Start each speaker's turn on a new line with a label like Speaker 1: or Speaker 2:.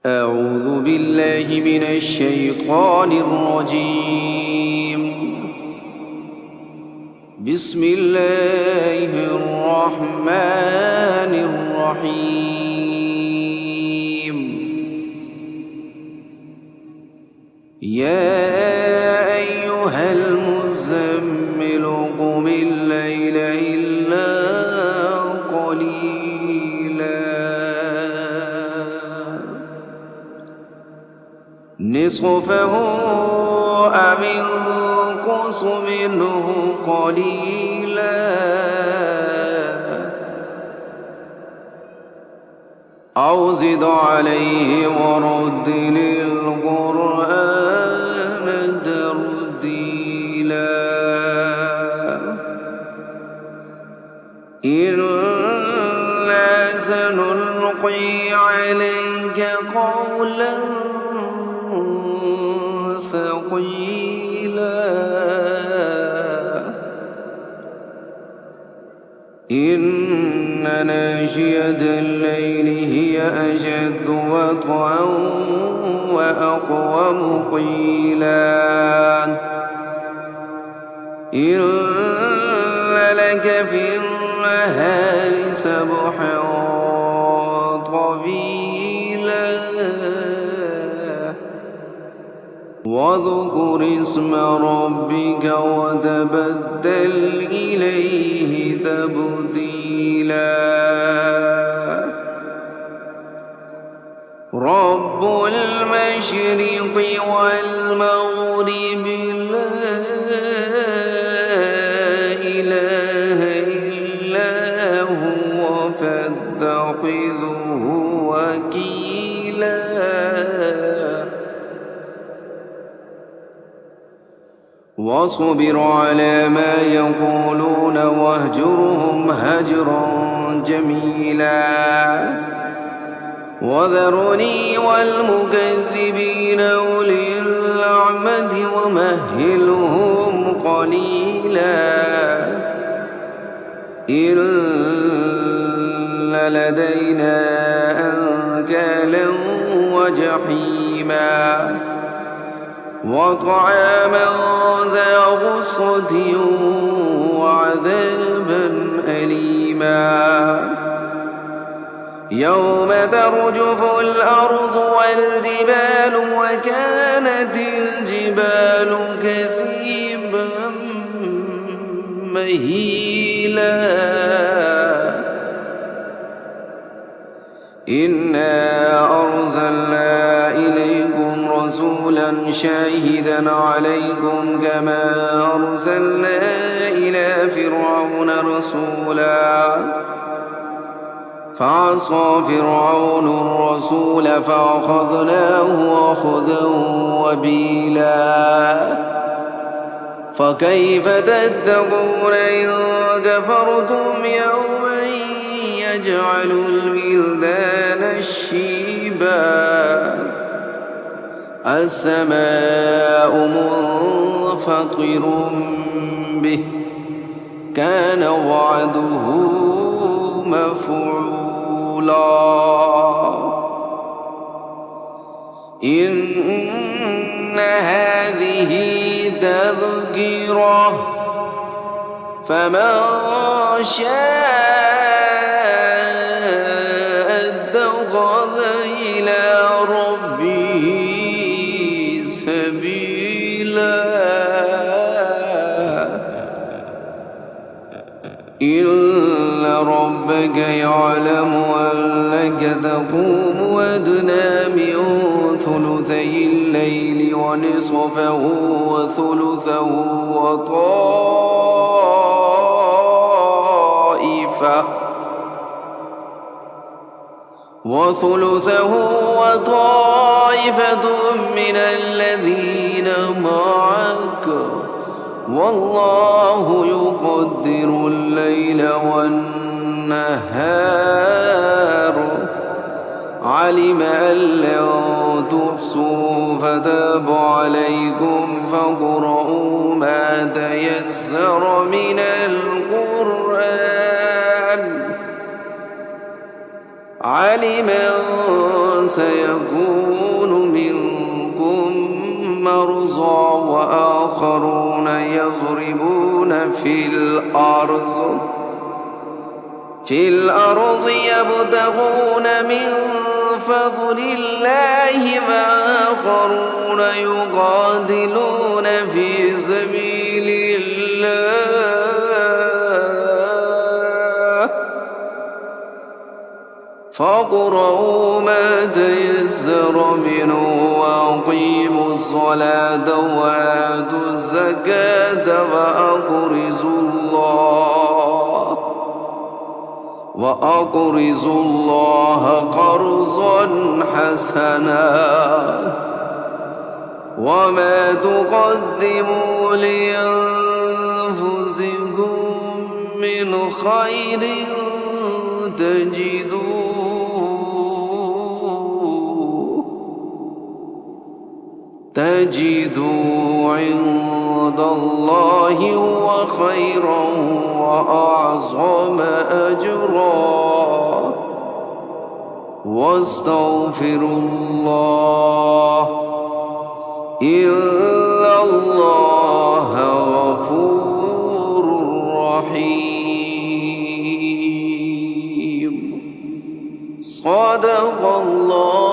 Speaker 1: أعوذ بالله من الشيطان الرجيم. بسم الله الرحمن الرحيم. يا أيها المزمل قم الليل إلا قليلا نصفه أو انقص منه قليلا أو زد عليه ورتل القرآن ترتيلا إنا سنلقي عليك قولا ثقيلا إن ناشئة الليل هي أشد وطئا وأقوم قيلا إن لك في النهار سبحا طويلا واذكر اسم ربك وتبتل إليه تبتيلا رب المشرق والمغرب لا إله إلا هو فاتخذه وكيلا واصبر على ما يقولون واهجرهم هجرا جميلا وذرني والمكذبين أولي النعمة ومهلهم قليلا إن لدينا أنكالا وجحيما وطعاما ذا غصة وعذابا أليما يوم ترجف الأرض والجبال وكانت الجبال كثيبا مهيلا إنا أرسلنا إليكم رسولا شاهدا عليكم كما أرسلنا إلى فرعون رسولا فعصى فرعون الرسول فأخذناه أخذا وبيلا فكيف تتقون إن كفرتم يوما يجعل الولدان شيبا السماء منفطر به كان وعده مفعولا إن هذه تذكرة فمن شاء اتخذ إلى ربه سبيلا إن ربك يعلم أنك تقوم أدنى من ثلثي الليل ونصفه وثلثه وطائفة من الذين معك والله يقدر الليل والنهار علم أن لن تحصوا فتاب عليكم فاقرؤوا ما تيسر من القرآن علم سيكون منكم مرضى وآخرون يضربون في الأرض يبتغون من فضل الله وآخرون يقاتلون في سبيل الله فاقرؤوا ما تيسر منه وأقيموا الصلاة وآتوا الزكاة وأقرضوا الله قرضا حسنا وما تقدموا لأنفسكم من خير تجدوا عند الله هو خيرا وأعظم أجرا واستغفروا الله إن الله غفور رحيم صدق الله